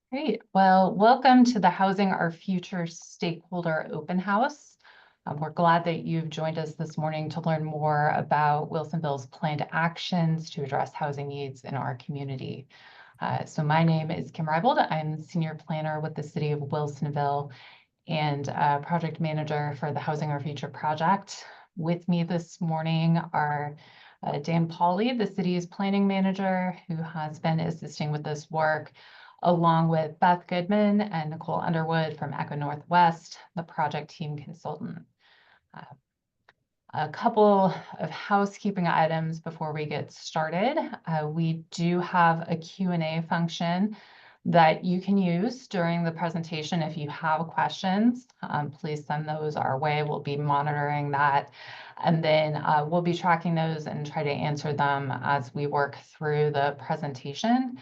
Great. Well, welcome to the Housing Our Future Stakeholder Open House. We're glad that you've joined us this morning to learn more about Wilsonville's planned actions to address housing needs in our community. So my name is Kim Reibold. I'm Senior Planner with the City of Wilsonville and Project Manager for the Housing Our Future project. With me this morning are Dan Pauley, the city's planning manager, who has been assisting with this work, along with Beth Goodman and Nicole Underwood from Echo Northwest, the project team consultant. A couple of housekeeping items before we get started. We do have a Q&A function that you can use during the presentation. If you have questions, please send those our way. We'll be monitoring that. And then we'll be tracking those and try to answer them as we work through the presentation.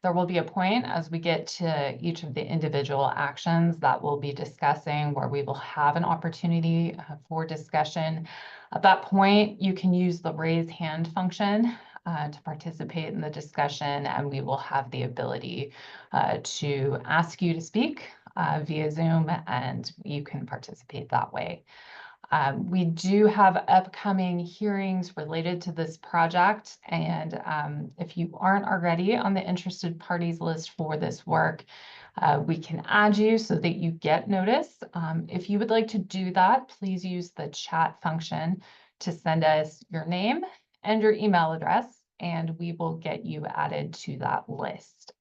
There will be a point as we get to each of the individual actions that we'll be discussing where we will have an opportunity for discussion. At that point, you can use the raise hand function to participate in the discussion, and we will have the ability to ask you to speak via Zoom, and you can participate that way. We do have upcoming hearings related to this project, and if you aren't already on the interested parties list for this work, we can add you so that you get notice. If you would like to do that, please use the chat function to send us your name and your email address, and we will get you added to that list.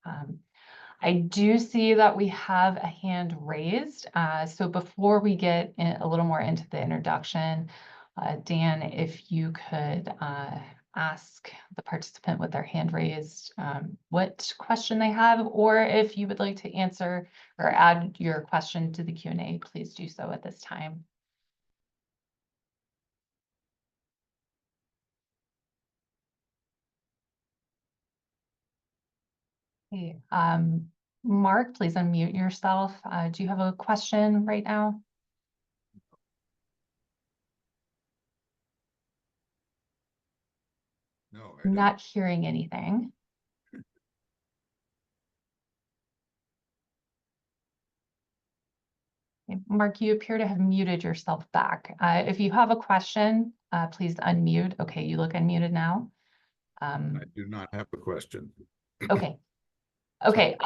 I do see that we have a hand raised. So before we get a little more into the introduction, Dan, if you could ask the participant with their hand raised what question they have, or if you would like to answer or add your question to the Q&A, please do so at this time. Okay. Mark, please unmute yourself. Do you have a question right now? No, I don't. Not hearing anything. Mark, you appear to have muted yourself back. If you have a question, please unmute. Okay, you look unmuted now. I do not have a question. Okay. Okay,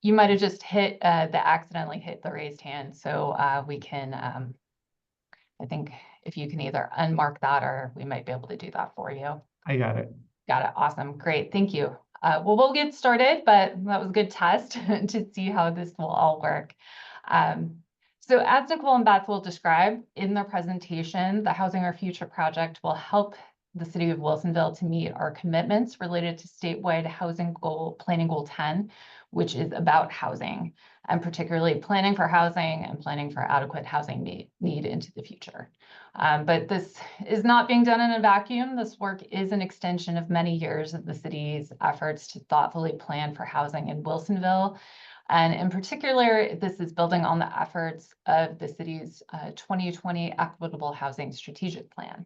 you might have just hit accidentally hit the raised hand. So we can, I think if you can either unmark that or we might be able to do that for you. I got it. Got it. Awesome. Great. Thank you. Well, we'll get started, but that was a good test to see how this will all work. So as Nicole and Beth will describe in their presentation, the Housing Our Future project will help the city of Wilsonville to meet our commitments related to statewide housing goal, planning goal 10, which is about housing, and particularly planning for housing and planning for adequate housing need into the future. But this is not being done in a vacuum. This work is an extension of many years of the city's efforts to thoughtfully plan for housing in Wilsonville. And in particular, this is building on the efforts of the city's 2020 Equitable Housing Strategic Plan.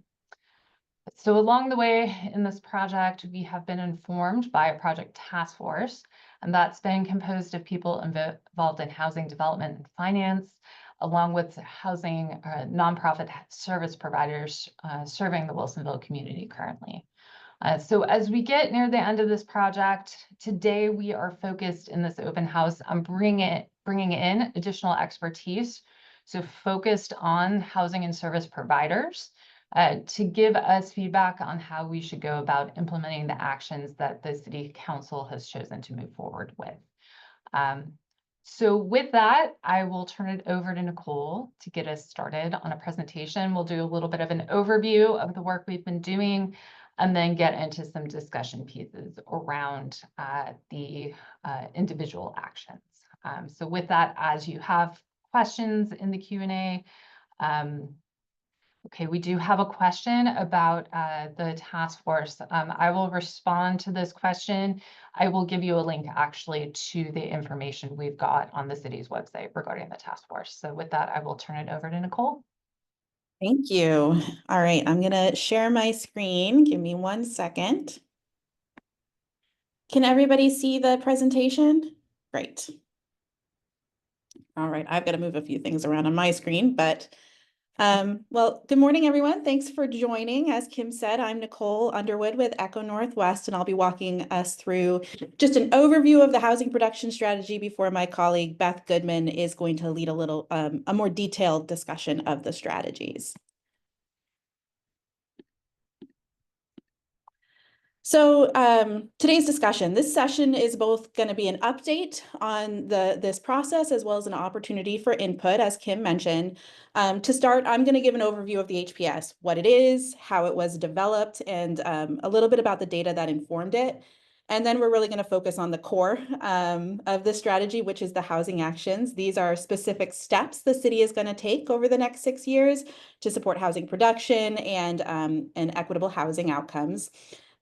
So along the way in this project, we have been informed by a project task force, and that's been composed of people involved in housing development and finance, along with housing nonprofit service providers serving the Wilsonville community currently. So as we get near the end of this project, today we are focused in this open house on bringing in additional expertise, so focused on housing and service providers, to give us feedback on how we should go about implementing the actions that the City Council has chosen to move forward with. So with that, I will turn it over to Nicole to get us started on a presentation. We'll do a little bit of an overview of the work we've been doing, and then get into some discussion pieces around the individual actions. So with that, as you have questions in the Q&A, okay, we do have a question about the task force. I will respond to this question. I will give you a link actually to the information we've got on the city's website regarding the task force. So with that, I will turn it over to Nicole. Thank you. All right, I'm gonna share my screen. Give me 1 second. Can everybody see the presentation? Great. All right, I've got to move a few things around on my screen, but well, good morning, everyone. Thanks for joining. As Kim said, I'm Nicole Underwood with Echo Northwest, and I'll be walking us through just an overview of the housing production strategy before my colleague Beth Goodman is going to lead a more detailed discussion of the strategies. So today's discussion, this session is both going to be an update on this process as well as an opportunity for input, as Kim mentioned. To start, I'm going to give an overview of the HPS, what it is, how it was developed, and a little bit about the data that informed it. And then we're really going to focus on the core of the strategy, which is the housing actions. These are specific steps the city is going to take over the next 6 years to support housing production and equitable housing outcomes.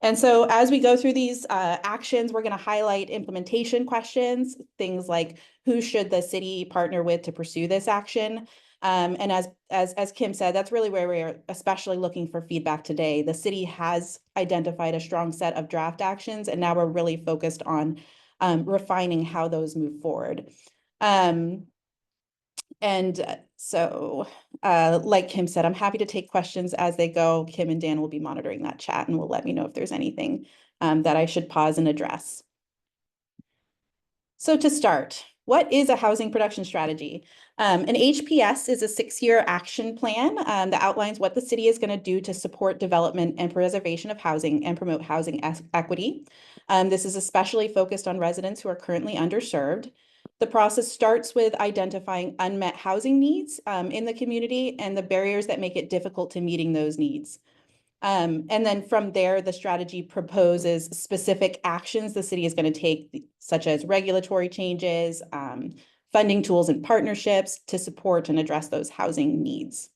And so as we go through these actions, we're going to highlight implementation questions, things like who should the city partner with to pursue this action? And as Kim said, that's really where we're especially looking for feedback today. The city has identified a strong set of draft actions, and now we're really focused on refining how those move forward. So like Kim said, I'm happy to take questions as they go. Kim and Dan will be monitoring that chat and will let me know if there's anything that I should pause and address. So to start, what is a housing production strategy? An HPS is a 6-year action plan that outlines what the city is going to do to support development and preservation of housing and promote housing equity. This is especially focused on residents who are currently underserved. The process starts with identifying unmet housing needs in the community and the barriers that make it difficult to meeting those needs. And then from there, the strategy proposes specific actions the city is going to take, such as regulatory changes, funding tools and partnerships to support and address those housing needs.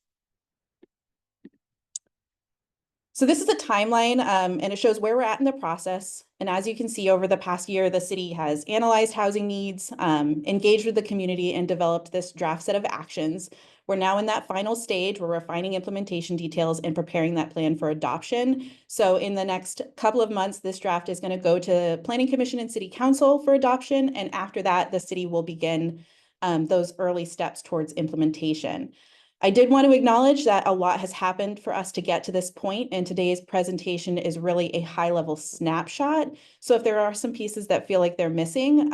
So this is a timeline, and it shows where we're at in the process. And as you can see, over the past year, the city has analyzed housing needs, engaged with the community, and developed this draft set of actions. We're now in that final stage. We're refining implementation details and preparing that plan for adoption. So in the next couple of months, this draft is going to go to Planning Commission and City Council for adoption. And after that, the city will begin those early steps towards implementation. I did want to acknowledge that a lot has happened for us to get to this point, and today's presentation is really a high-level snapshot. So if there are some pieces that feel like they're missing,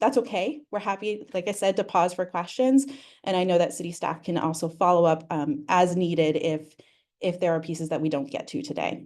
that's okay. We're happy, like I said, to pause for questions. And I know that city staff can also follow up as needed if there are pieces that we don't get to today.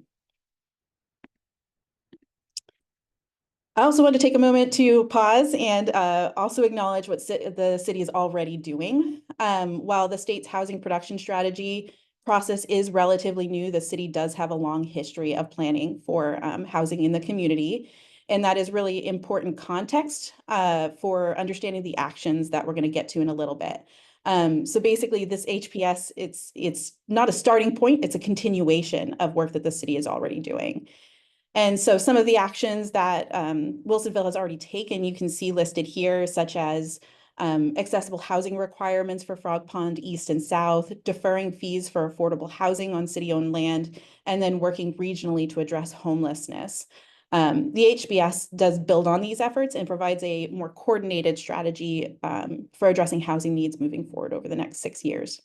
I also want to take a moment to pause and also acknowledge what the city is already doing. While the state's housing production strategy process is relatively new, the city does have a long history of planning for housing in the community. And that is really important context for understanding the actions that we're going to get to in a little bit. So basically this HPS, it's not a starting point, it's a continuation of work that the city is already doing. And so some of the actions that Wilsonville has already taken, you can see listed here, such as accessible housing requirements for Frog Pond East and South, deferring fees for affordable housing on city-owned land, and then working regionally to address homelessness. The HBS does build on these efforts and provides a more coordinated strategy for addressing housing needs moving forward over the next 6 years.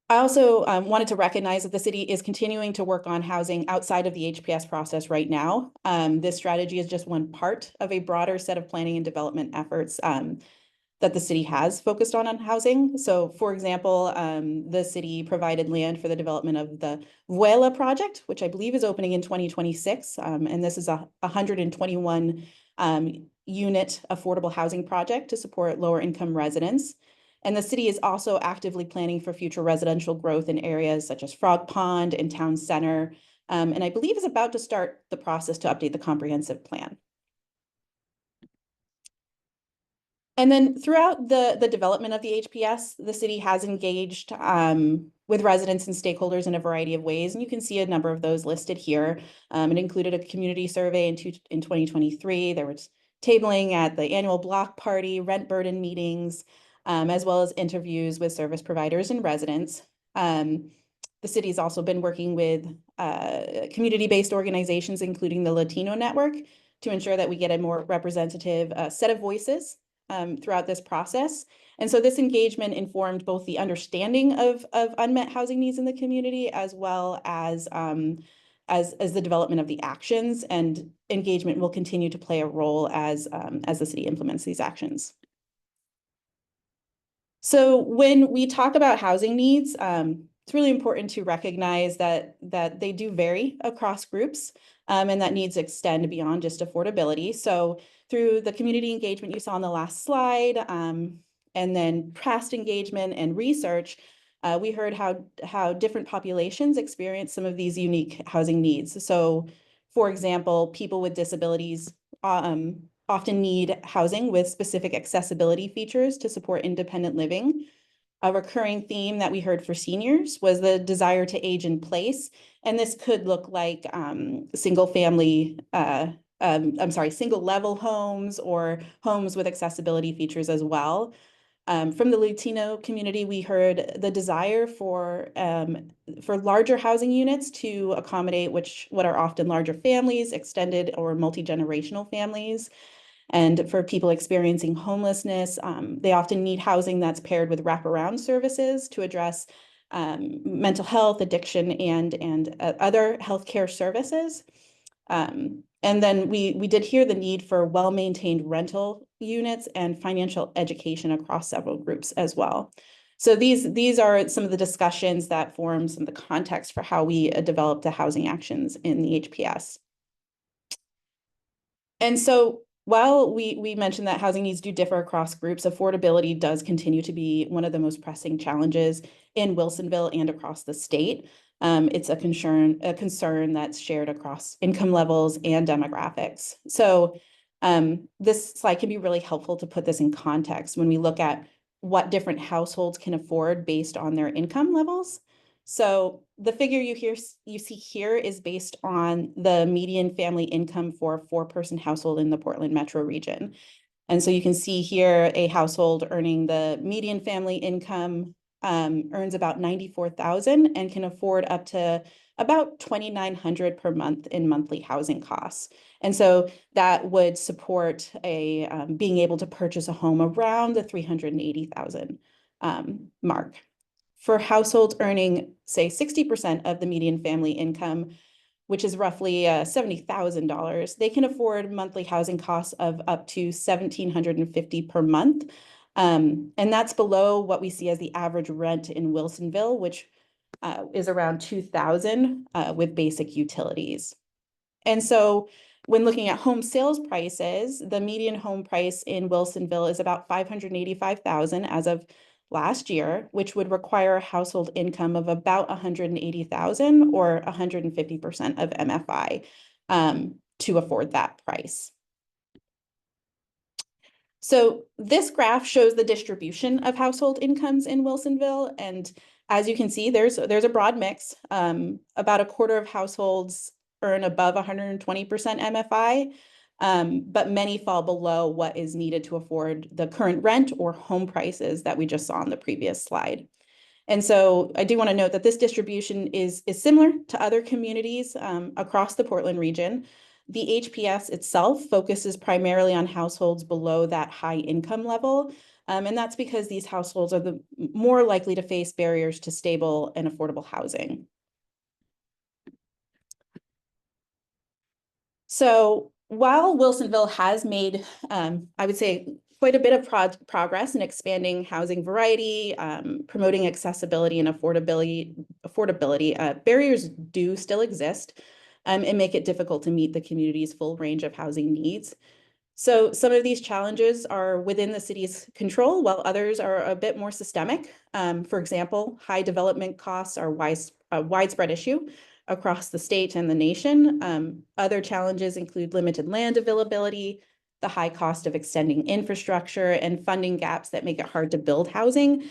I also wanted to recognize that the city is continuing to work on housing outside of the HPS process right now. This strategy is just one part of a broader set of planning and development efforts that the city has focused on housing. So for example, the city provided land for the development of the Vuela project, which I believe is opening in 2026. And this is a 121 unit affordable housing project to support lower income residents. And the city is also actively planning for future residential growth in areas such as Frog Pond and Town Center, and I believe is about to start the process to update the comprehensive plan. And then throughout the development of the HPS, the city has engaged with residents and stakeholders in a variety of ways, and you can see a number of those listed here. It included a community survey in 2023. There was tabling at the annual block party, rent burden meetings, as well as interviews with service providers and residents. The city's also been working with community-based organizations, including the Latino Network, to ensure that we get a more representative set of voices throughout this process. And so this engagement informed both the understanding of unmet housing needs in the community, as well as the development of the actions, and engagement will continue to play a role as the city implements these actions. So when we talk about housing needs, it's really important to recognize that they do vary across groups, and that needs extend beyond just affordability. So through the community engagement you saw on the last slide, and then past engagement and research, we heard how different populations experience some of these unique housing needs. So, for example, people with disabilities often need housing with specific accessibility features to support independent living. A recurring theme that we heard for seniors was the desire to age in place, and this could look like single level homes or homes with accessibility features as well. From the Latino community, we heard the desire for larger housing units to accommodate what are often larger families, extended or multi-generational families. And for people experiencing homelessness, they often need housing that's paired with wraparound services to address mental health, addiction, and other healthcare services. And then we did hear the need for well-maintained rental units and financial education across several groups as well. So these are some of the discussions that form some of the context for how we develop the housing actions in the HPS. And so while we mentioned that housing needs do differ across groups, affordability does continue to be one of the most pressing challenges in Wilsonville and across the state. It's a concern that's shared across income levels and demographics. So this slide can be really helpful to put this in context when we look at what different households can afford based on their income levels. So the figure you see here is based on the median family income for a 4-person household in the Portland metro region. And so you can see here a household earning the median family income earns about $94,000 and can afford up to about $2,900 per month in monthly housing costs. And so that would support being able to purchase a home around the $380,000 mark. For households earning, say, 60% of the median family income, which is roughly $70,000, they can afford monthly housing costs of up to $1,750 per month. And that's below what we see as the average rent in Wilsonville, which is around $2,000 with basic utilities. And so when looking at home sales prices, the median home price in Wilsonville is about $585,000 as of last year, which would require a household income of about $180,000 or 150% of MFI to afford that price. So this graph shows the distribution of household incomes in Wilsonville, and as you can see, there's a broad mix. About a quarter of households earn above 120% MFI, but many fall below what is needed to afford the current rent or home prices that we just saw on the previous slide. And so I do want to note that this distribution is similar to other communities across the Portland region. The HPS itself focuses primarily on households below that high income level. And that's because these households are the more likely to face barriers to stable and affordable housing. So while Wilsonville has made, I would say, quite a bit of progress in expanding housing variety, promoting accessibility and affordability, barriers do still exist and make it difficult to meet the community's full range of housing needs. So some of these challenges are within the city's control, while others are a bit more systemic. For example, high development costs are a widespread issue across the state and the nation. Other challenges include limited land availability, the high cost of extending infrastructure, and funding gaps that make it hard to build housing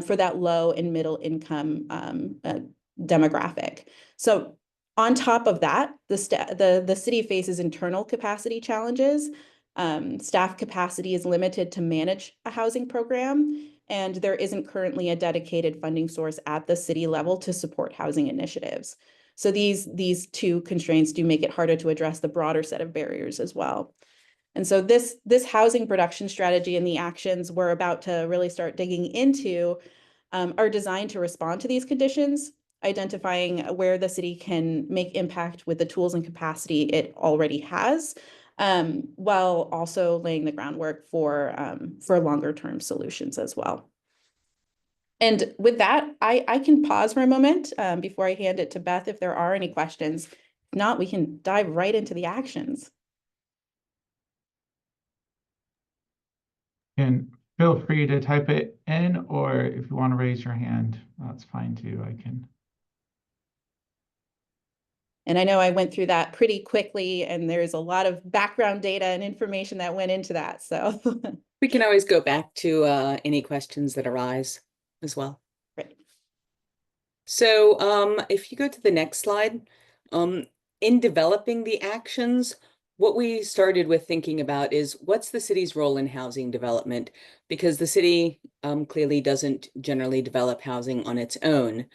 for that low and middle income demographic. So on top of that, the city faces internal capacity challenges. Staff capacity is limited to manage a housing program, and there isn't currently a dedicated funding source at the city level to support housing initiatives. So these two constraints do make it harder to address the broader set of barriers as well. And so this housing production strategy and the actions we're about to really start digging into are designed to respond to these conditions, identifying where the city can make impact with the tools and capacity it already has, while also laying the groundwork for longer term solutions as well. And with that, I can pause for a moment before I hand it to Beth if there are any questions. If not, we can dive right into the actions. And feel free to type it in, or if you want to raise your hand, that's fine too. I can. And I know I went through that pretty quickly, and there's a lot of background data and information that went into that. So we can always go back to any questions that arise as well. Right. So if you go to the next slide, in developing the actions, what we started with thinking about is what's the city's role in housing development? Because the city clearly doesn't generally develop housing on its own.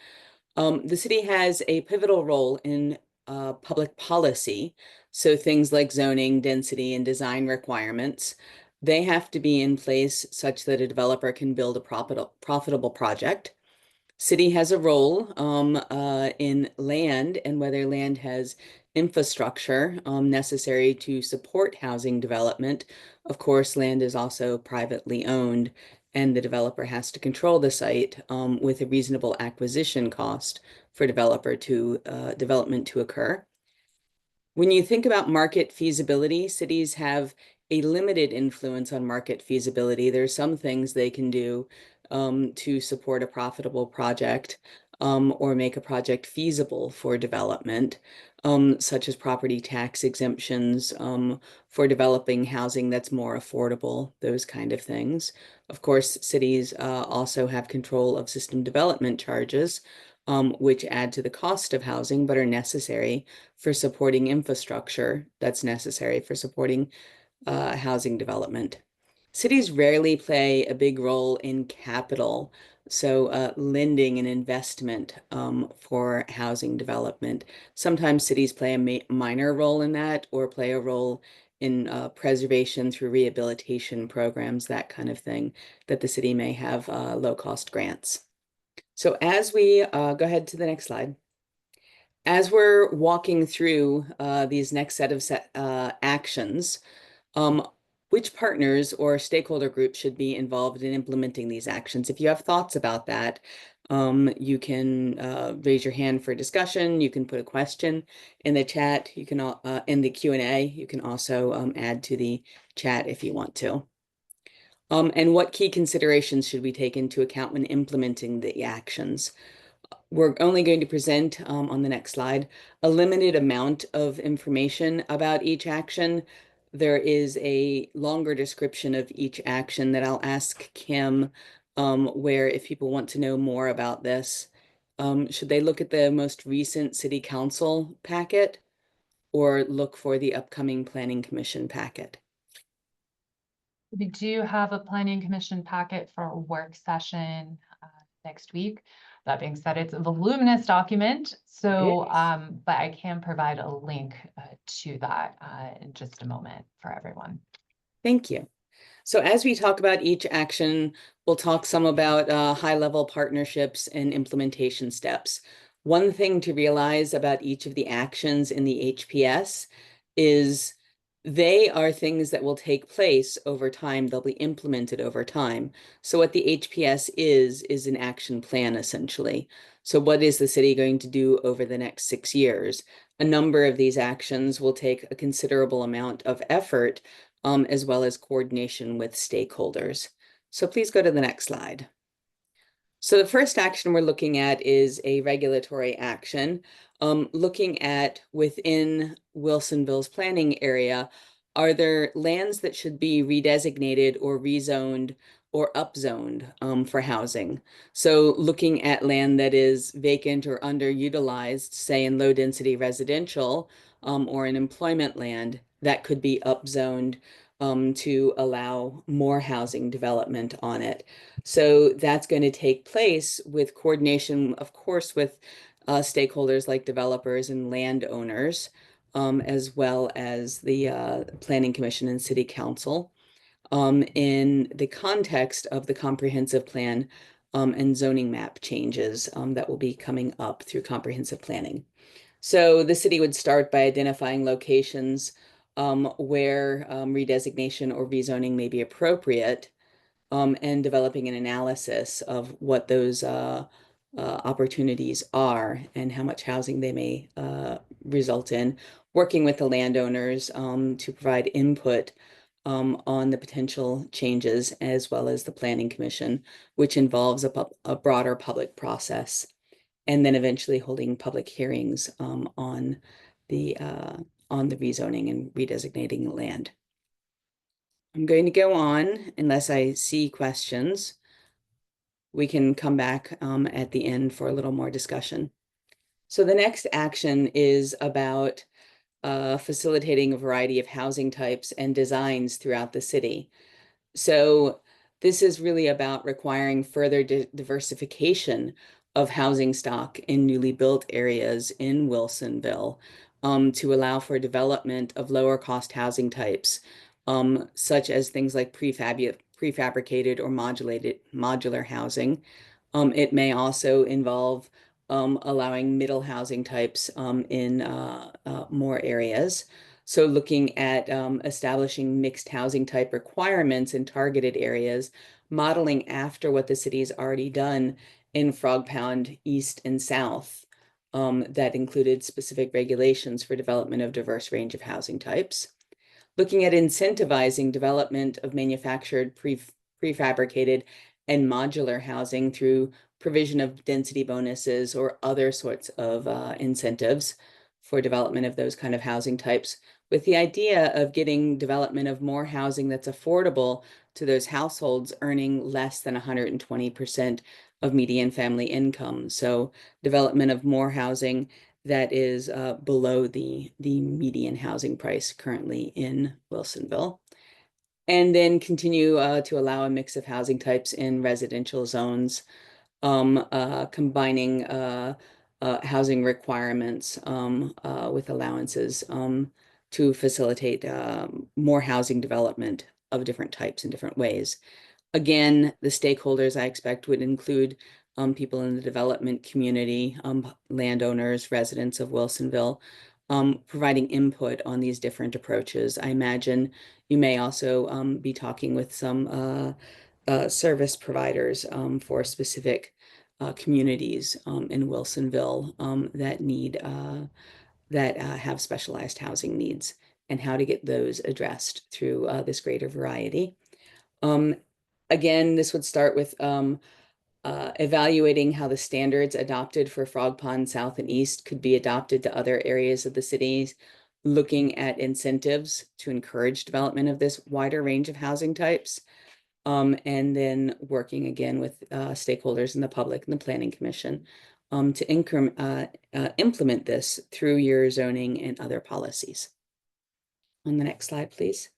The city has a pivotal role in public policy. So things like zoning, density, and design requirements, they have to be in place such that a developer can build a profitable project. City has a role in land and whether land has infrastructure necessary to support housing development. Of course, land is also privately owned, and the developer has to control the site with a reasonable acquisition cost for development to occur. When you think about market feasibility, cities have a limited influence on market feasibility. There's some things they can do to support a profitable project or make a project feasible for development, such as property tax exemptions for developing housing that's more affordable, those kind of things. Of course, cities also have control of system development charges, which add to the cost of housing, but are necessary for supporting infrastructure that's necessary for supporting housing development. Cities rarely play a big role in capital, so lending and investment for housing development. Sometimes cities play a minor role in that or play a role in preservation through rehabilitation programs, that kind of thing, that the city may have low-cost grants. So as we go ahead to the next slide, as we're walking through these next set of actions, which partners or stakeholder groups should be involved in implementing these actions? If you have thoughts about that, you can raise your hand for discussion. You can put a question in the chat. You can in the Q&A. You can also add to the chat if you want to. And what key considerations should we take into account when implementing the actions? We're only going to present on the next slide a limited amount of information about each action. There is a longer description of each action that I'll ask Kim, where if people want to know more about this, should they look at the most recent City Council packet or look for the upcoming Planning Commission packet? We do have a planning commission packet for a work session next week. That being said, it's a voluminous document, so but I can provide a link to that in just a moment for everyone. Thank you. So as we talk about each action, we'll talk some about high-level partnerships and implementation steps. One thing to realize about each of the actions in the HPS is they are things that will take place over time. They'll be implemented over time. So what the HPS is an action plan, essentially. So what is the city going to do over the next 6 years? A number of these actions will take a considerable amount of effort, as well as coordination with stakeholders. So please go to the next slide. So the first action we're looking at is a regulatory action, looking at within Wilsonville's planning area, are there lands that should be redesignated or rezoned or upzoned for housing? So looking at land that is vacant or underutilized, say in low density residential or in employment land, that could be upzoned to allow more housing development on it. So that's going to take place with coordination, of course, with stakeholders like developers and landowners, as well as the Planning Commission and City Council, in the context of the comprehensive plan and zoning map changes that will be coming up through comprehensive planning. So the city would start by identifying locations where redesignation or rezoning may be appropriate, and developing an analysis of what those opportunities are and how much housing they may result in, working with the landowners to provide input on the potential changes, as well as the Planning Commission, which involves a broader public process, and then eventually holding public hearings on the rezoning and redesignating the land. I'm going to go on unless I see questions. We can come back at the end for a little more discussion. So the next action is about facilitating a variety of housing types and designs throughout the city. So this is really about requiring further diversification of housing stock in newly built areas in Wilsonville, to allow for development of lower cost housing types, such as things like prefabricated or modular housing. It may also involve allowing middle housing types in more areas. So looking at establishing mixed housing type requirements in targeted areas, modeling after what the city's already done in Frog Pound East and South, that included specific regulations for development of diverse range of housing types. Looking at incentivizing development of manufactured, prefabricated, and modular housing through provision of density bonuses or other sorts of incentives for development of those kind of housing types, with the idea of getting development of more housing that's affordable to those households earning less than 120% of median family income. So development of more housing that is below the median housing price currently in Wilsonville. And then continue to allow a mix of housing types in residential zones, combining housing requirements with allowances to facilitate more housing development of different types in different ways. Again, the stakeholders I expect would include people in the development community, landowners, residents of Wilsonville, providing input on these different approaches. I imagine you may also be talking with some service providers for specific communities in Wilsonville that need that have specialized housing needs, and how to get those addressed through this greater variety. Again, this would start with evaluating how the standards adopted for Frog Pond South and East could be adopted to other areas of the cities, looking at incentives to encourage development of this wider range of housing types, and then working again with stakeholders in the public and the Planning Commission to implement this through your zoning and other policies. On the next slide, please.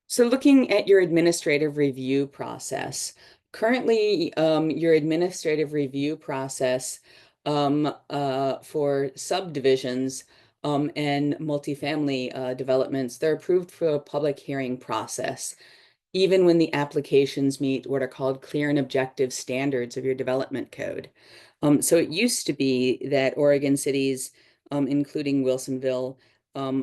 So looking at your administrative review process, currently your administrative review process for subdivisions and multifamily developments, they're approved for a public hearing process, even when the applications meet what are called clear and objective standards of your development code. So it used to be that Oregon cities, including Wilsonville,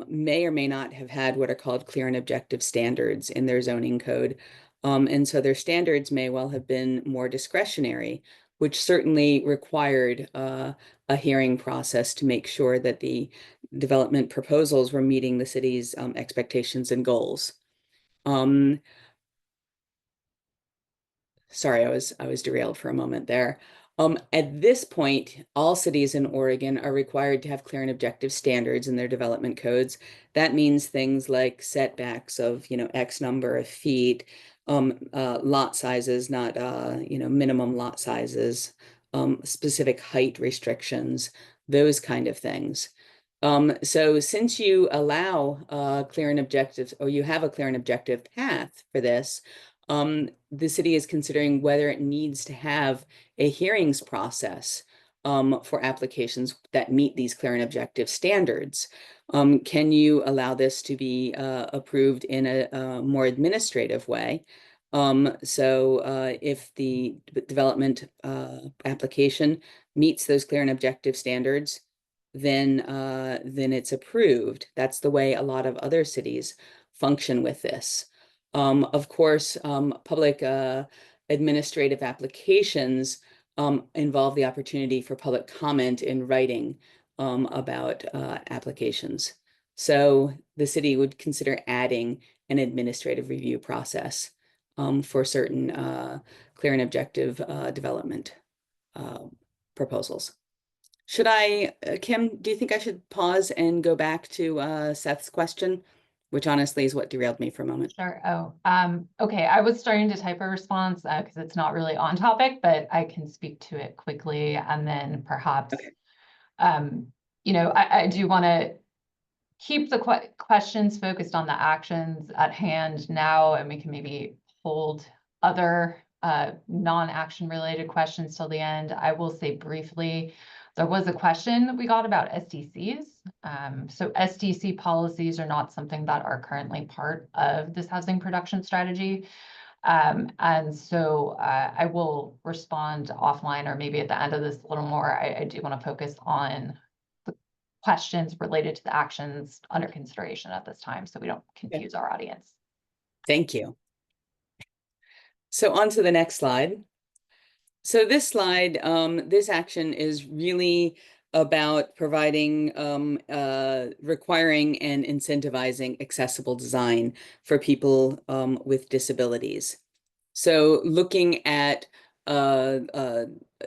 may or may not have had what are called clear and objective standards in their zoning code. And so their standards may well have been more discretionary, which certainly required a hearing process to make sure that the development proposals were meeting the city's expectations and goals. Sorry, I was derailed for a moment there. At this point, all cities in Oregon are required to have clear and objective standards in their development codes. That means things like setbacks of, X number of feet, lot sizes, not, minimum lot sizes, specific height restrictions, those kind of things. So since you allow clear and objective, or you have a clear and objective path for this, the city is considering whether it needs to have a hearings process for applications that meet these clear and objective standards. Can you allow this to be approved in a more administrative way? If the development application meets those clear and objective standards, then it's approved. That's the way a lot of other cities function with this. Of course, public administrative applications involve the opportunity for public comment in writing about applications. So the city would consider adding an administrative review process for certain clear and objective development proposals. Should I, Kim, do you think I should pause and go back to Seth's question, which honestly is what derailed me for a moment? Sure. Oh, okay. I was starting to type a response because it's not really on topic, but I can speak to it quickly, and then perhaps, Okay. you know, I do want to keep the questions focused on the actions at hand now, and we can maybe hold other non-action related questions till the end. I will say briefly, there was a question that we got about SDCs. So SDC policies are not something that are currently part of this housing production strategy. And so I will respond offline, or maybe at the end of this a little more. I do want to focus on the questions related to the actions under consideration at this time, so we don't confuse our audience. Thank you. So on to the next slide. So this slide, this action is really about providing, requiring and incentivizing accessible design for people with disabilities. So looking at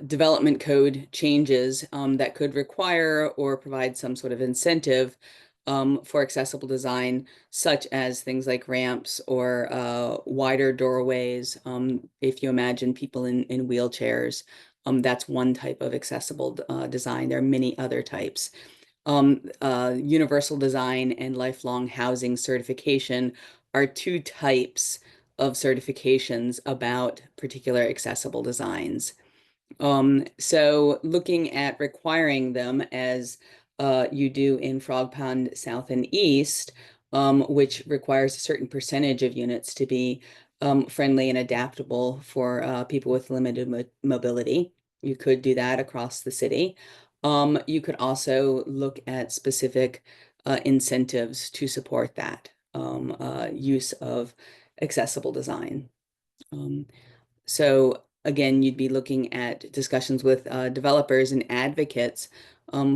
development code changes that could require or provide some sort of incentive for accessible design, such as things like ramps or wider doorways. If you imagine people in wheelchairs, that's one type of accessible design. There are many other types. Universal design and lifelong housing certification are two types of certifications about particular accessible designs. So looking at requiring them as you do in Frog Pond South and East, which requires a certain percentage of units to be friendly and adaptable for people with limited mobility. You could do that across the city. You could also look at specific incentives to support that use of accessible design. So again, you'd be looking at discussions with developers and advocates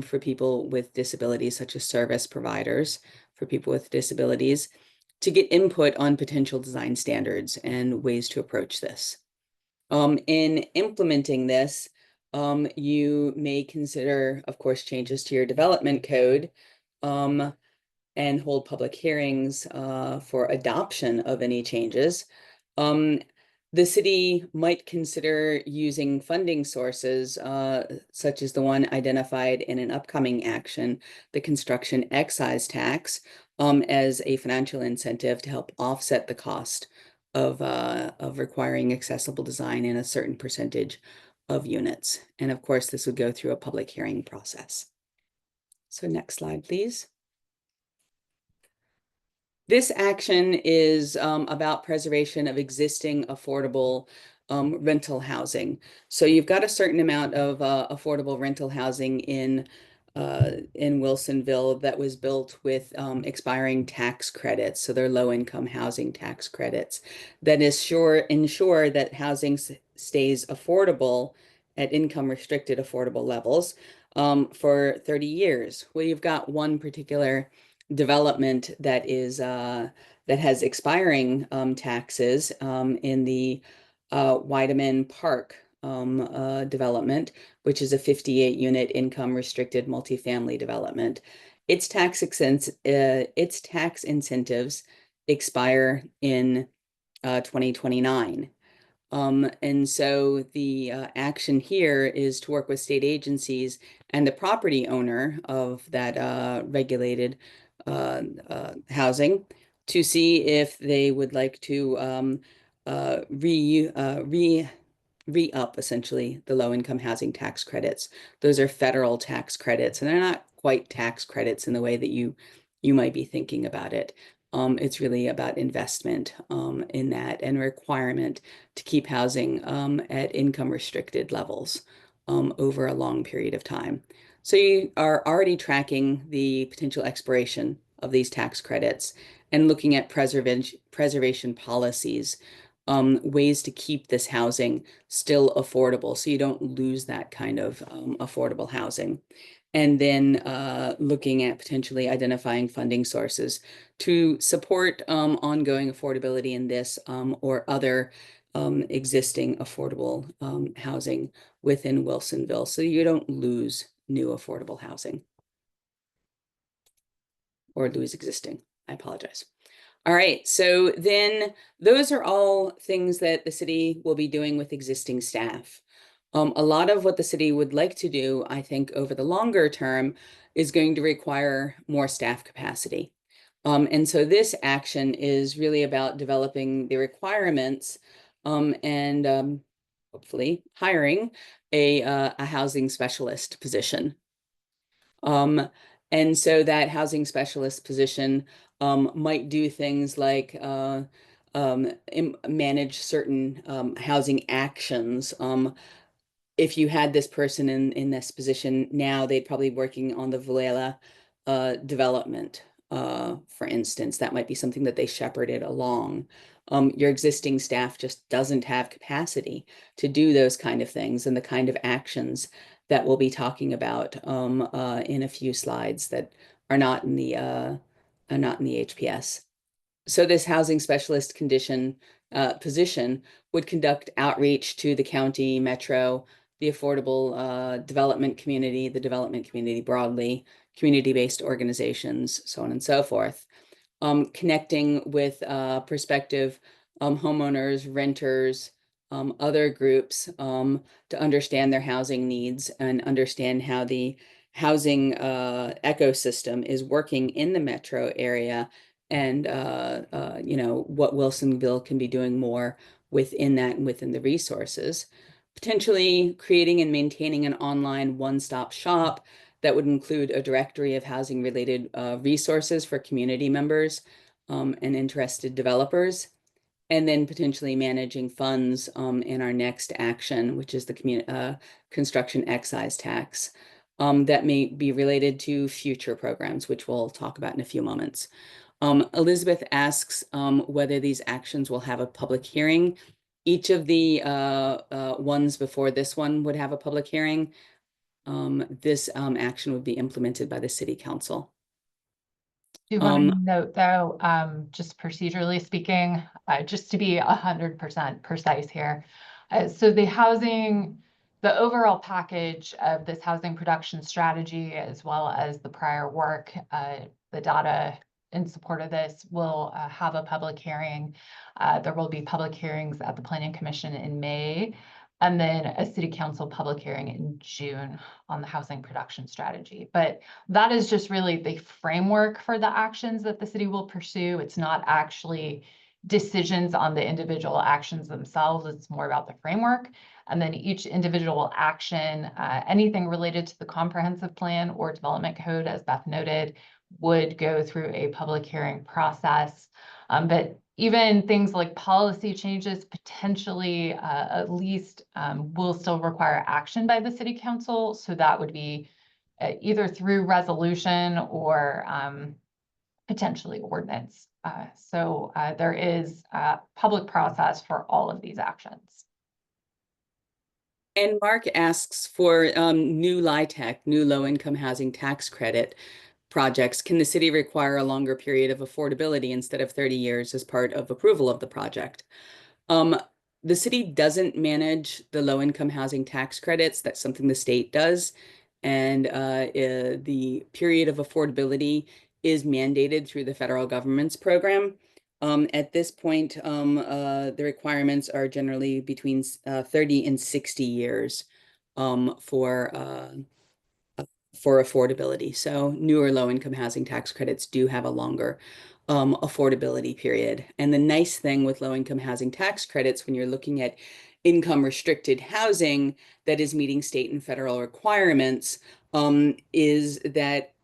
for people with disabilities, such as service providers for people with disabilities, to get input on potential design standards and ways to approach this. In implementing this, you may consider, of course, changes to your development code and hold public hearings for adoption of any changes. The city might consider using funding sources such as the one identified in an upcoming action, the construction excise tax, as a financial incentive to help offset the cost of requiring accessible design in a certain percentage of units. And of course, this would go through a public hearing process. So next slide, please. This action is about preservation of existing affordable rental housing. So you've got a certain amount of affordable rental housing in Wilsonville that was built with expiring tax credits. So they're low-income housing tax credits that ensure that housing stays affordable at income-restricted affordable levels for 30 years. Well, you've got one particular development that is that has expiring taxes in the Weideman Park development, which is a 58-unit income restricted multifamily development. Its tax incentives expire in 2029. And so the action here is to work with state agencies and the property owner of that regulated housing to see if they would like to re-up essentially the low-income housing tax credits. Those are federal tax credits, and they're not quite tax credits in the way that you might be thinking about it. It's really about investment in that and requirement to keep housing at income restricted levels over a long period of time. So you are already tracking the potential expiration of these tax credits and looking at preservation policies, ways to keep this housing still affordable so you don't lose that kind of affordable housing. And then looking at potentially identifying funding sources to support ongoing affordability in this or other existing affordable housing within Wilsonville so you don't lose new affordable housing or lose existing. I apologize. All right, so then those are all things that the city will be doing with existing staff. A lot of what the city would like to do, I think, over the longer term is going to require more staff capacity. And so this action is really about developing the requirements and hopefully hiring a housing specialist position. And so that housing specialist position might do things like manage certain housing actions. If you had this person in this position now, they'd probably be working on the Vilela development, for instance. That might be something that they shepherded along. Your existing staff just doesn't have capacity to do those kind of things and the kind of actions that we'll be talking about in a few slides that are not in the HPS. So this housing specialist position would conduct outreach to the county, metro, the affordable development community, the development community broadly, community-based organizations, so on and so forth, connecting with prospective homeowners, renters, other groups to understand their housing needs and understand how the housing ecosystem is working in the metro area and what Wilsonville can be doing more within that and within the resources. Potentially creating and maintaining an online one-stop shop that would include a directory of housing related resources for community members and interested developers, and then potentially managing funds in our next action, which is the construction excise tax that may be related to future programs, which we'll talk about in a few moments. Elizabeth asks whether these actions will have a public hearing. Each of the ones before this one would have a public hearing. This action would be implemented by the city council. Do you want to note though, just procedurally speaking, just to be 100% precise here. So the overall package of this housing production strategy, as well as the prior work, the data in support of this will have a public hearing. There will be public hearings at the Planning Commission in May, and then a city council public hearing in June on the housing production strategy. But that is just really the framework for the actions that the city will pursue. It's not actually decisions on the individual actions themselves. It's more about the framework. And then each individual action, anything related to the comprehensive plan or development code, as Beth noted, would go through a public hearing process. But even things like policy changes potentially at least will still require action by the city council. So that would be either through resolution or potentially ordinance. So there is a public process for all of these actions. And Mark asks for new LIHTC, new low-income housing tax credit projects. Can the city require a longer period of affordability instead of 30 years as part of approval of the project? The city doesn't manage the low-income housing tax credits. That's something the state does. And the period of affordability is mandated through the federal government's program. At this point, the requirements are generally between 30 and 60 years for affordability. So newer low-income housing tax credits do have a longer affordability period. And the nice thing with low-income housing tax credits, when you're looking at income restricted housing that is meeting state and federal requirements, is that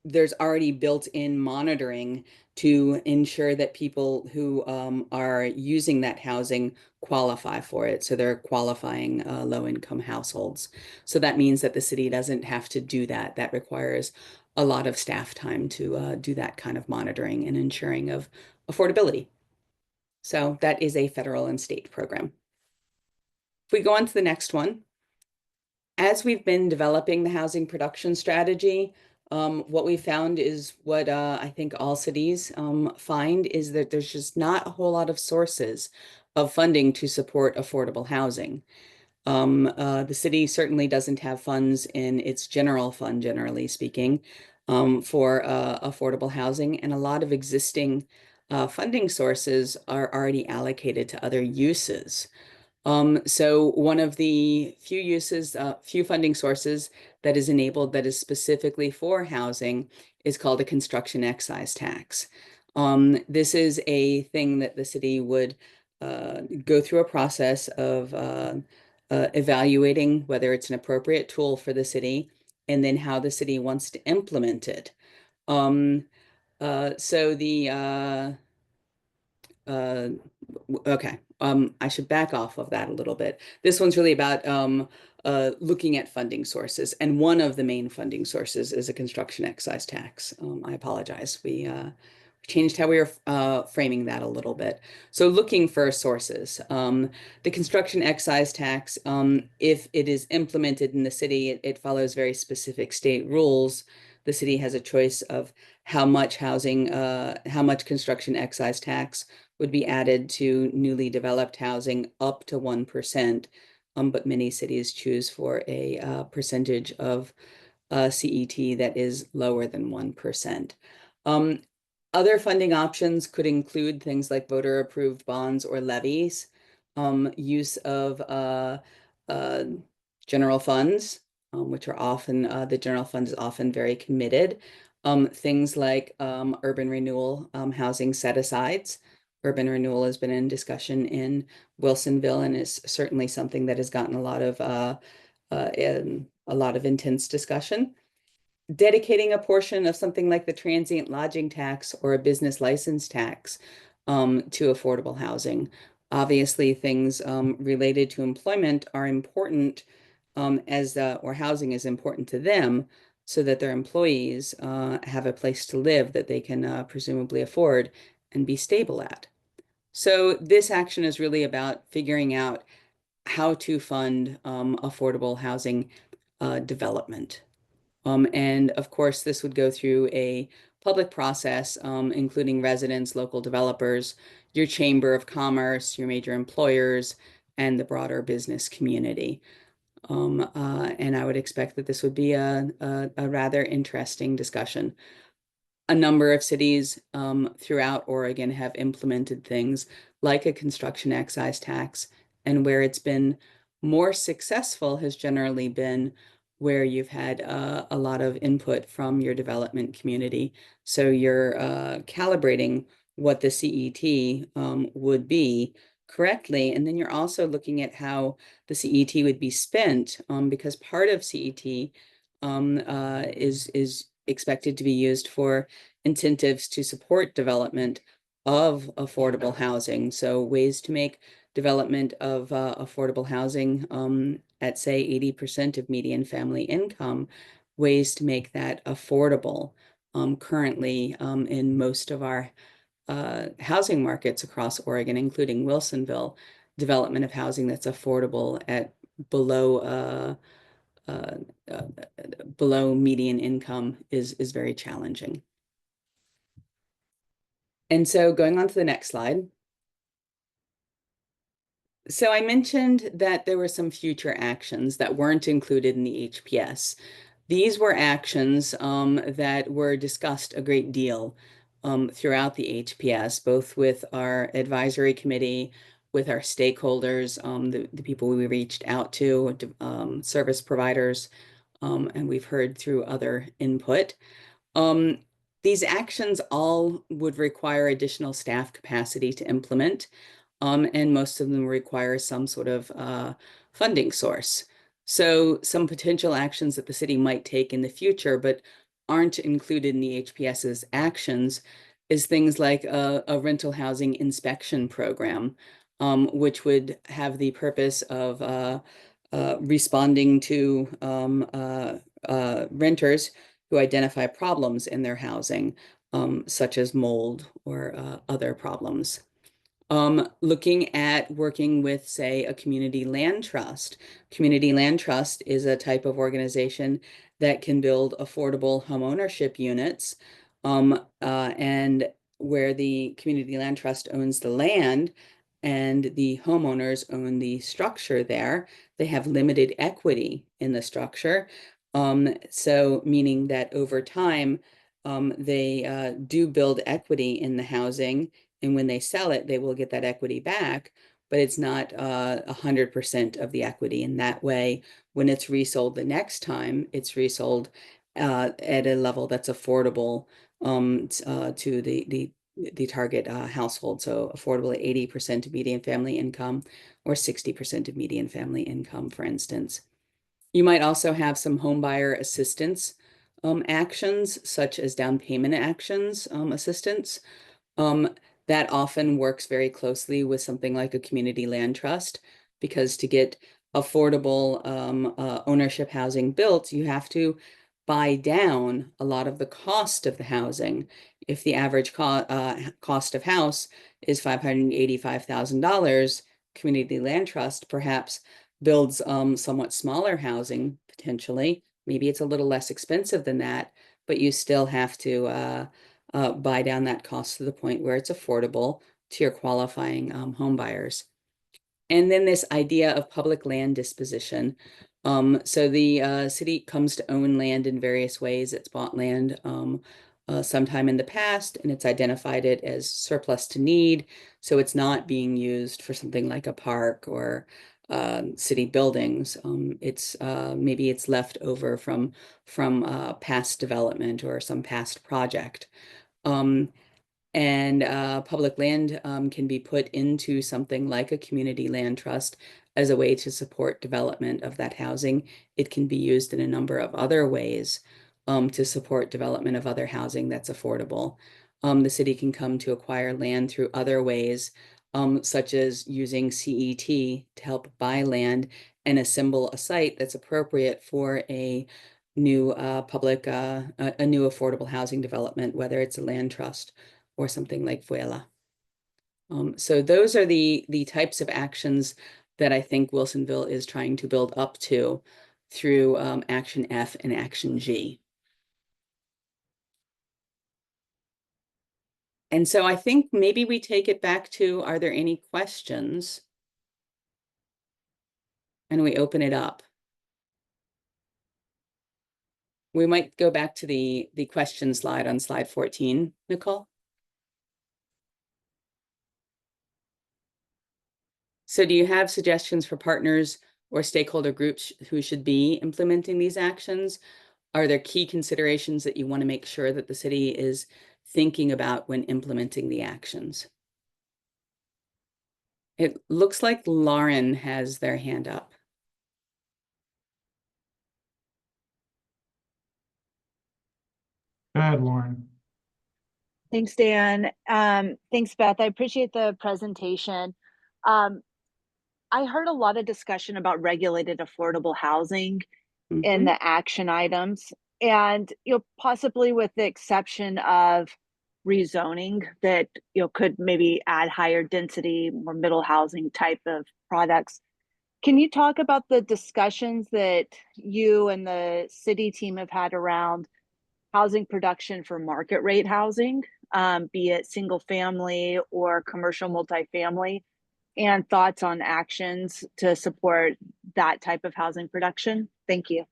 there's already built-in monitoring to ensure that people who are using that housing qualify for it. So they're qualifying low-income households. So that means that the city doesn't have to do that. That requires a lot of staff time to do that kind of monitoring and ensuring of affordability. So that is a federal and state program. If we go on to the next one, as we've been developing the housing production strategy, what we found is what I think all cities find is that there's just not a whole lot of sources of funding to support affordable housing. The city certainly doesn't have funds in its general fund, generally speaking, for affordable housing, and a lot of existing funding sources are already allocated to other uses. So one of the few funding sources that is enabled that is specifically for housing is called a construction excise tax. This is a thing that the city would go through a process of evaluating whether it's an appropriate tool for the city and then how the city wants to implement it. So the okay, I should back off of that a little bit. This one's really about looking at funding sources, and one of the main funding sources is a construction excise tax. I apologize. We changed how we were framing that a little bit. So looking for sources. The construction excise tax, if it is implemented in the city, it follows very specific state rules. The city has a choice of how much construction excise tax would be added to newly developed housing up to 1%. But many cities choose for a percentage of CET that is lower than 1%. Other funding options could include things like voter-approved bonds or levies, use of general funds, which are often, the general fund is often very committed. Things like urban renewal housing set-asides. Urban renewal has been in discussion in Wilsonville and is certainly something that has gotten a lot of intense discussion. Dedicating a portion of something like the transient lodging tax or a business license tax to affordable housing. Obviously, things related to employment are important or housing is important to them so that their employees have a place to live that they can presumably afford and be stable at. So this action is really about figuring out how to fund affordable housing development. And of course, this would go through a public process, including residents, local developers, your chamber of commerce, your major employers, and the broader business community. And I would expect that this would be a rather interesting discussion. A number of cities throughout Oregon have implemented things like a construction excise tax, and where it's been more successful has generally been where you've had a lot of input from your development community. So you're calibrating what the CET would be correctly, and then you're also looking at how the CET would be spent, because part of CET is expected to be used for incentives to support development of affordable housing. So ways to make development of affordable housing at say 80% of median family income, ways to make that affordable. Currently in most of our housing markets across Oregon, including Wilsonville, development of housing that's affordable at below median income is very challenging. And so going on to the next slide. So I mentioned that there were some future actions that weren't included in the HPS. These were actions that were discussed a great deal throughout the HPS, both with our advisory committee, with our stakeholders, the people we reached out to, service providers, and we've heard through other input. These actions all would require additional staff capacity to implement, and most of them require some sort of funding source. So some potential actions that the city might take in the future, but aren't included in the HPS's actions, is things like a rental housing inspection program, which would have the purpose of responding to renters who identify problems in their housing, such as mold or other problems. Looking at working with, say, a community land trust. Community land trust is a type of organization that can build affordable homeownership units, and where the community land trust owns the land and the homeowners own the structure there. They have limited equity in the structure. So meaning that over time, they do build equity in the housing, and when they sell it, they will get that equity back, but it's not 100% of the equity. In that way, when it's resold the next time, it's resold at a level that's affordable to the target household. So affordable at 80% of median family income or 60% of median family income, for instance. You might also have some home buyer assistance actions, such as down payment actions assistance. That often works very closely with something like a community land trust, because to get affordable ownership housing built, you have to buy down a lot of the cost of the housing. If the average cost of house is $585,000, community land trust perhaps builds somewhat smaller housing potentially. Maybe it's a little less expensive than that, but you still have to buy down that cost to the point where it's affordable to your qualifying home buyers. And then this idea of public land disposition. So the city comes to own land in various ways. It's bought land sometime in the past, and it's identified it as surplus to need. So it's not being used for something like a park or city buildings. It's maybe it's left over from past development or some past project. And public land can be put into something like a community land trust as a way to support development of that housing. It can be used in a number of other ways to support development of other housing that's affordable. The city can come to acquire land through other ways, such as using CET to help buy land and assemble a site that's appropriate for a new a new affordable housing development, whether it's a land trust or something like Vuela. So those are the types of actions that I think Wilsonville is trying to build up to through Action F and Action G. And so I think maybe we take it back to, are there any questions? And we open it up. We might go back to the question slide on slide 14, Nicole. So do you have suggestions for partners or stakeholder groups who should be implementing these actions? Are there key considerations that you want to make sure that the city is thinking about when implementing the actions? It looks like Lauren has their hand up. Go ahead, Lauren. Thanks, Dan. Thanks, Beth. I appreciate the presentation. I heard a lot of discussion about regulated affordable housing in the action items, and possibly with the exception of rezoning that could maybe add higher density, more middle housing type of products. Can you talk about the discussions that you and the city team have had around housing production for market rate housing, be it single family or commercial multifamily, and thoughts on actions to support that type of housing production? Thank you.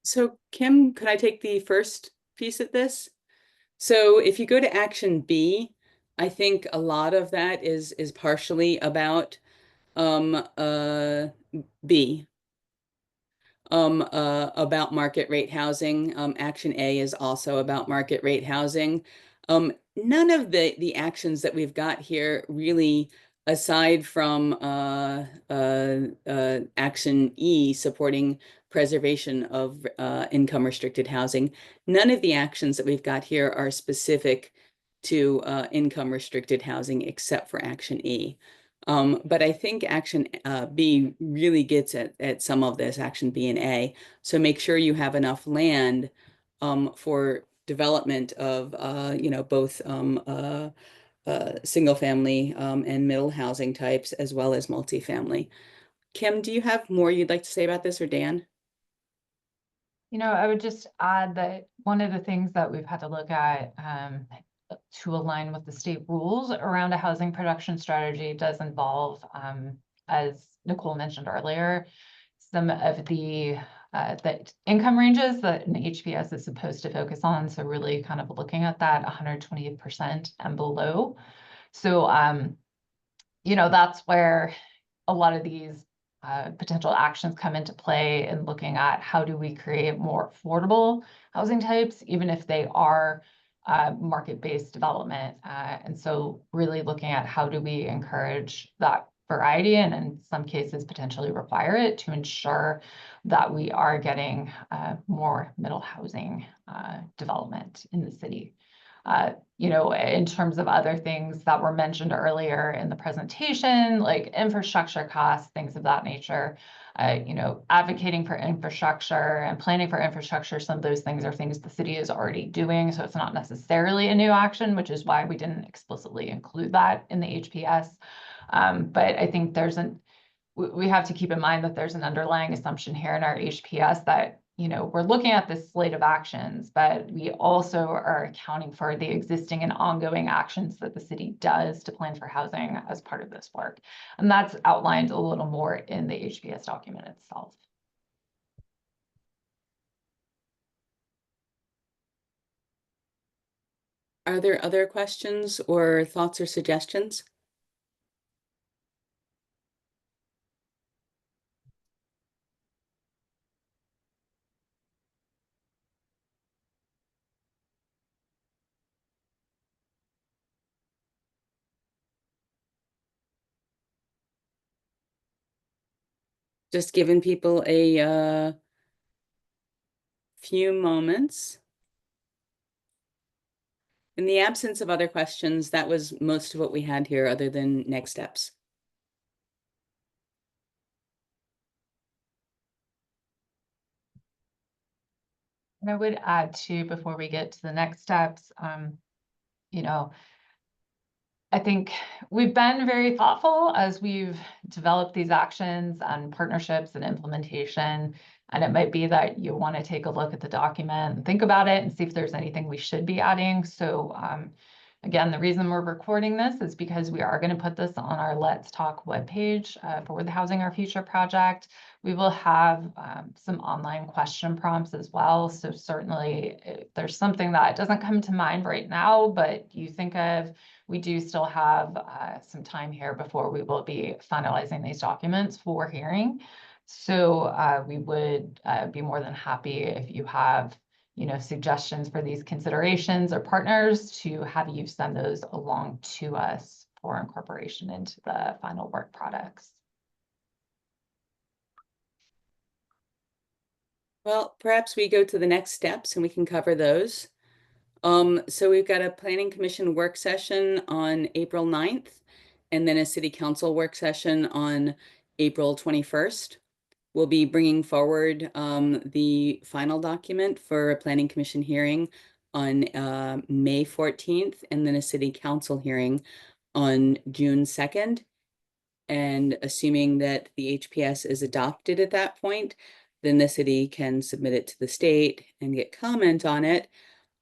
So Kim, could I take the first piece of this? So if you go to Action B, I think a lot of that is partially about B. about market rate housing. Action A is also about market rate housing. None of the actions that we've got here really, aside from Action E, supporting preservation of income restricted housing, none of the actions that we've got here are specific to income restricted housing except for Action E. But I think Action B really gets at some of this, Action B and A. So make sure you have enough land for development of both single family and middle housing types, as well as multifamily. Kim, do you have more you'd like to say about this, or Dan? I would just add that one of the things that we've had to look at to align with the state rules around a housing production strategy does involve, as Nicole mentioned earlier, some of the income ranges that an HPS is supposed to focus on. So really kind of looking at that 120% and below. So, that's where a lot of these potential actions come into play in looking at how do we create more affordable housing types, even if they are market-based development. And so really looking at how do we encourage that variety, and in some cases potentially require it, to ensure that we are getting more middle housing development in the city. In terms of other things that were mentioned earlier in the presentation, like infrastructure costs, things of that nature, advocating for infrastructure and planning for infrastructure, some of those things are things the city is already doing. So it's not necessarily a new action, which is why we didn't explicitly include that in the HPS. But I think we have to keep in mind that there's an underlying assumption here in our HPS that we're looking at this slate of actions, but we also are accounting for the existing and ongoing actions that the city does to plan for housing as part of this work. And that's outlined a little more in the HPS document itself. Are there other questions or thoughts or suggestions? Just giving people a few moments. In the absence of other questions, that was most of what we had here, other than next steps. And I would add too, before we get to the next steps, I think we've been very thoughtful as we've developed these actions and partnerships and implementation. And it might be that you want to take a look at the document and think about it and see if there's anything we should be adding. So again, the reason we're recording this is because we are going to put this on our Let's Talk webpage for the Housing Our Future project. We will have some online question prompts as well. So certainly if there's something that doesn't come to mind right now, but you think of, we do still have some time here before we will be finalizing these documents for hearing. So we would be more than happy if you have, suggestions for these considerations or partners, to have you send those along to us for incorporation into the final work products. Well, perhaps we go to the next steps and we can cover those. So we've got a Planning Commission work session on April 9th, and then a City Council work session on April 21st. We'll be bringing forward the final document for a Planning Commission hearing on May 14th, and then a City Council hearing on June 2nd. And assuming that the HPS is adopted at that point, then the city can submit it to the state and get comment on it,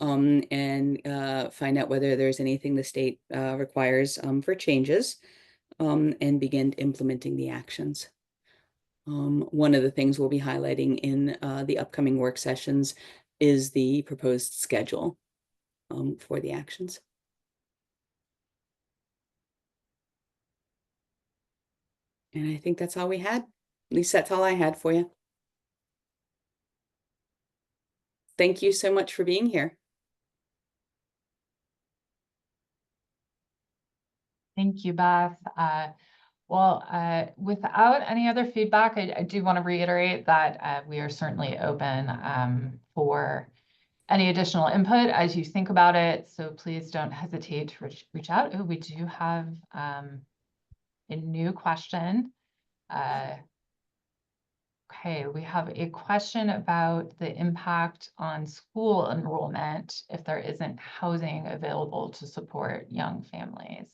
and find out whether there's anything the state requires for changes, and begin implementing the actions. One of the things we'll be highlighting in the upcoming work sessions is the proposed schedule for the actions. And I think that's all we had. At least that's all I had for you. Thank you so much for being here. Thank you, Beth. Without any other feedback, I do want to reiterate that we are certainly open for any additional input as you think about it. So please don't hesitate to reach out. Oh, we do have a new question. Okay, we have a question about the impact on school enrollment if there isn't housing available to support young families.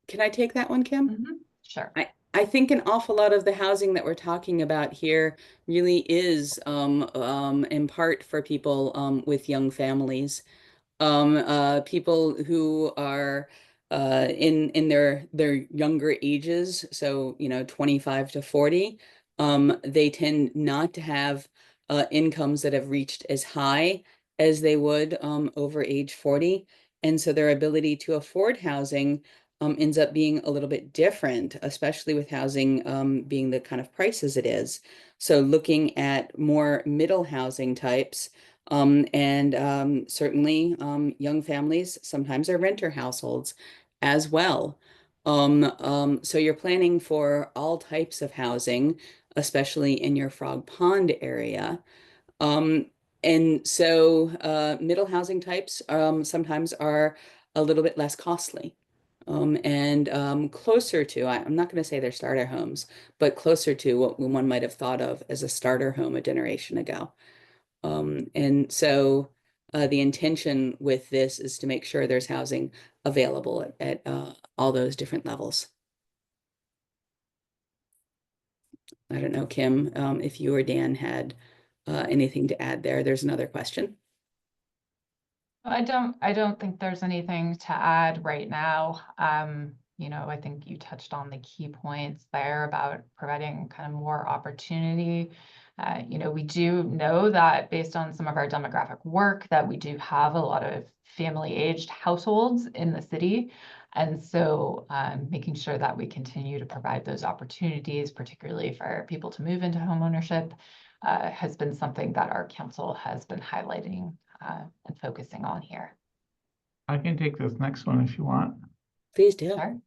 Can I take that one, Kim? Mm-hmm. Sure. I think an awful lot of the housing that we're talking about here really is in part for people with young families, people who are in their younger ages, so 25 to 40. They tend not to have incomes that have reached as high as they would over age 40, and so their ability to afford housing ends up being a little bit different, especially with housing being the kind of prices it is. So looking at more middle housing types, and certainly young families sometimes are renter households as well. So you're planning for all types of housing, especially in your Frog Pond area. And so middle housing types sometimes are a little bit less costly. And closer to, I'm not going to say they're starter homes, but closer to what one might have thought of as a starter home a generation ago. And so the intention with this is to make sure there's housing available at all those different levels. I don't know, Kim, if you or Dan had anything to add there. There's another question. I don't think there's anything to add right now. I think you touched on the key points there about providing kind of more opportunity. We do know that based on some of our demographic work that we do have a lot of family-aged households in the city. And so making sure that we continue to provide those opportunities, particularly for people to move into homeownership, has been something that our council has been highlighting and focusing on here. I can take this next one if you want. Please do. Sure.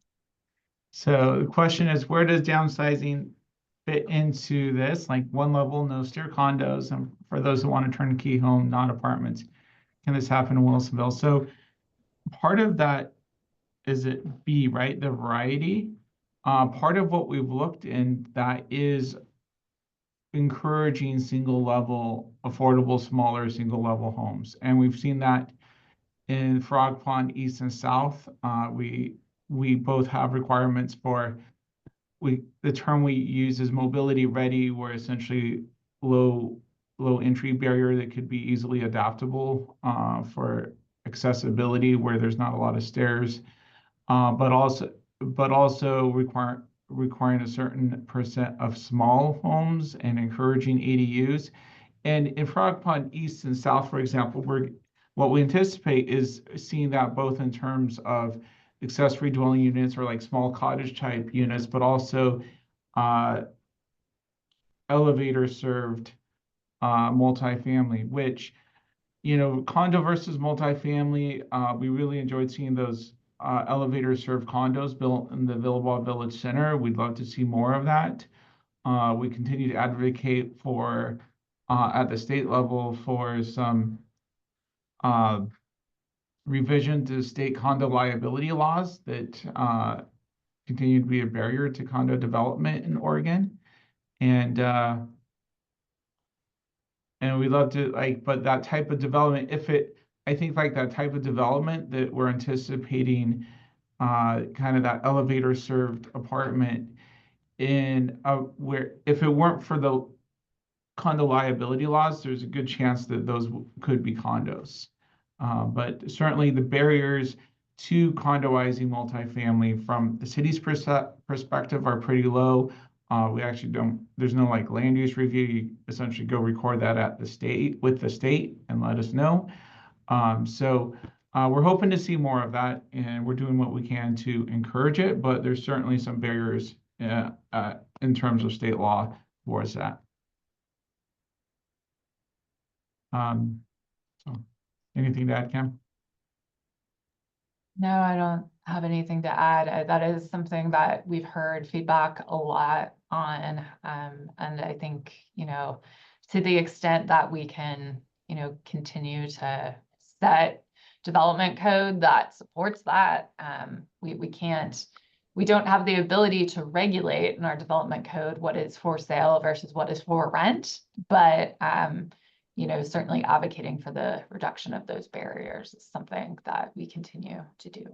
So the question is, where does downsizing fit into this? Like one level, no stair condos, and for those who want to turnkey home, not apartments, can this happen in Wilsonville? So part of that is it B, right? The variety. Part of what we've looked in that is encouraging single level, affordable, smaller single level homes. And we've seen that in Frog Pond East and South. We both have requirements for, the term we use is mobility ready, where essentially low entry barrier that could be easily adaptable for accessibility where there's not a lot of stairs, but also requiring a certain percent of small homes and encouraging ADUs. And in Frog Pond East and South, for example, what we anticipate is seeing that both in terms of accessory dwelling units or like small cottage type units, but also elevator served multifamily, which, condo versus multifamily, we really enjoyed seeing those elevator served condos built in the Villebois Village Center. We'd love to see more of that. We continue to advocate for, at the state level, for some revision to state condo liability laws that continue to be a barrier to condo development in Oregon. And we love to but that type of development, I think like that type of development that we're anticipating, kind of that elevator served apartment where if it weren't for the condo liability laws, there's a good chance that those could be condos. But certainly the barriers to condoizing multifamily from the city's perspective are pretty low. We actually there's no like land use review. You essentially go record that at with the state and let us know. So we're hoping to see more of that, and we're doing what we can to encourage it, but there's certainly some barriers in terms of state law towards that. So anything to add, Cam? No, I don't have anything to add. That is something that we've heard feedback a lot on. And I think, to the extent that we can, continue to set development code that supports that, we don't have the ability to regulate in our development code what is for sale versus what is for rent, but certainly advocating for the reduction of those barriers is something that we continue to do.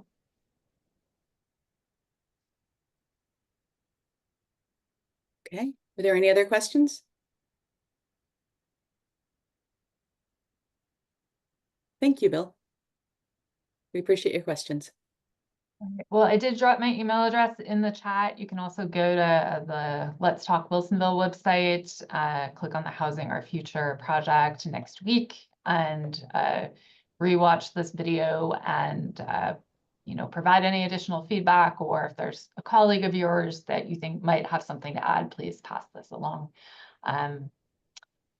Okay, are there any other questions? Thank you, Bill. We appreciate your questions. Well, I did drop my email address in the chat. You can also go to the Let's Talk Wilsonville website, click on the Housing Our Future project next week, and rewatch this video and provide any additional feedback, or if there's a colleague of yours that you think might have something to add, please pass this along. All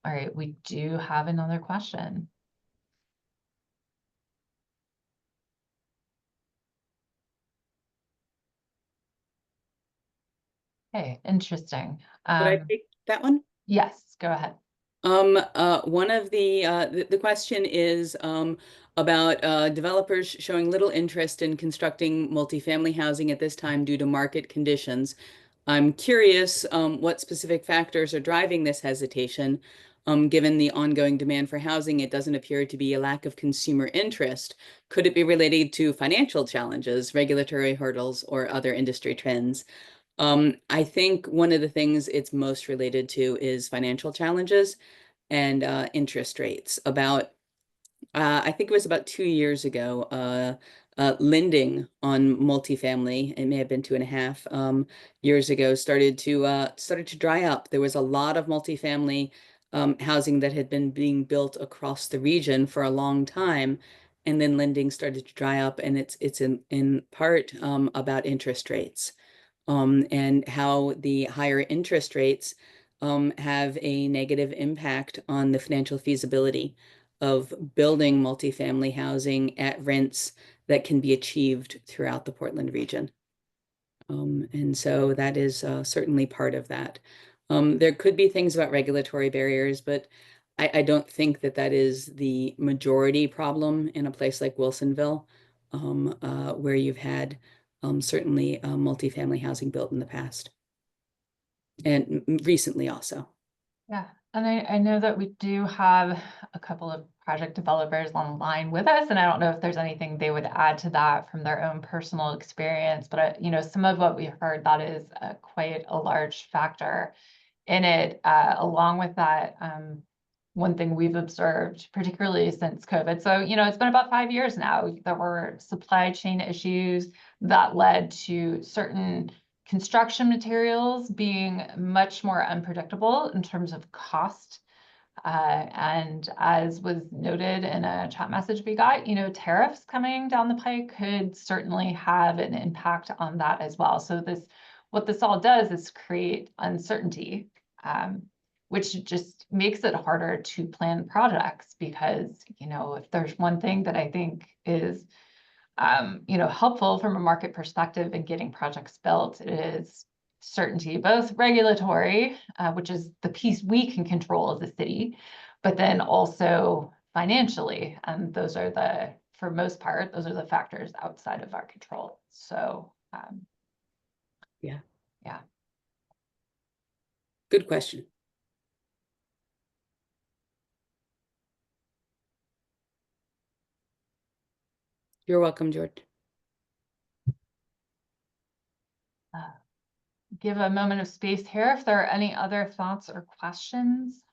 right, we do have another question. Okay, interesting. Could I take that one? Yes, go ahead. One of the question is about developers showing little interest in constructing multifamily housing at this time due to market conditions. I'm curious what specific factors are driving this hesitation. Given the ongoing demand for housing, it doesn't appear to be a lack of consumer interest. Could it be related to financial challenges, regulatory hurdles, or other industry trends? I think one of the things it's most related to is financial challenges and interest rates. I think it was about 2 years ago, lending on multifamily, it may have been 2.5 years ago, started to dry up. There was a lot of multifamily housing that had been being built across the region for a long time, and then lending started to dry up, and it's in part about interest rates. And how the higher interest rates have a negative impact on the financial feasibility of building multifamily housing at rents that can be achieved throughout the Portland region. And so that is certainly part of that. There could be things about regulatory barriers, but I don't think that that is the majority problem in a place like Wilsonville, where you've had certainly multifamily housing built in the past and recently also. Yeah, and I know that we do have a couple of project developers online with us, and I don't know if there's anything they would add to that from their own personal experience, but some of what we heard, that is quite a large factor in it. Along with that, one thing we've observed, particularly since COVID. So, it's been about 5 years now. There were supply chain issues that led to certain construction materials being much more unpredictable in terms of cost. And as was noted in a chat message we got, tariffs coming down the pike could certainly have an impact on that as well. So what this all does is create uncertainty, which just makes it harder to plan projects, because, if there's one thing that I think is, helpful from a market perspective in getting projects built, it is certainty, both regulatory, which is the piece we can control as a city, but then also financially. And those are for most part, those are the factors outside of our control. So, Yeah. Yeah. Good question. You're welcome, George. Give a moment of space here if there are any other thoughts or questions.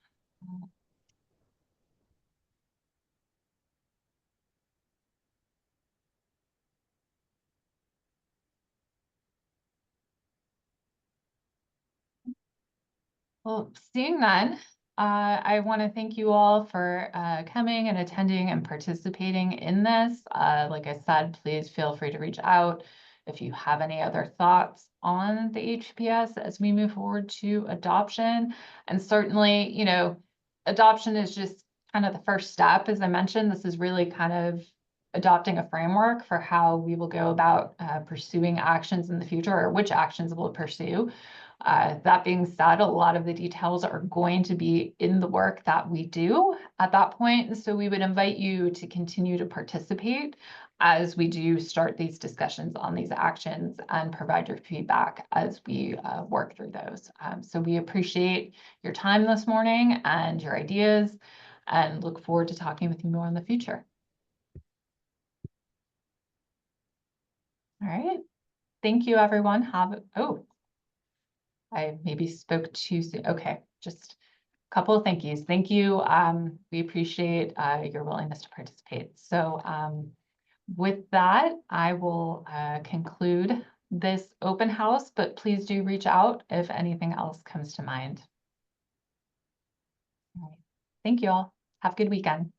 Well, seeing none, I want to thank you all for coming and attending and participating in this. Like I said, please feel free to reach out if you have any other thoughts on the HPS as we move forward to adoption. And certainly, adoption is just kind of the first step. As I mentioned, this is really kind of adopting a framework for how we will go about pursuing actions in the future, or which actions we'll pursue. That being said, a lot of the details are going to be in the work that we do at that point. So we would invite you to continue to participate as we do start these discussions on these actions and provide your feedback as we work through those. So we appreciate your time this morning and your ideas, and look forward to talking with you more in the future. All right. Thank you, everyone. I maybe spoke too soon. Okay, just a couple of thank yous. Thank you. We appreciate your willingness to participate. So with that, I will conclude this open house, but please do reach out if anything else comes to mind. All right. Thank you all. Have a good weekend.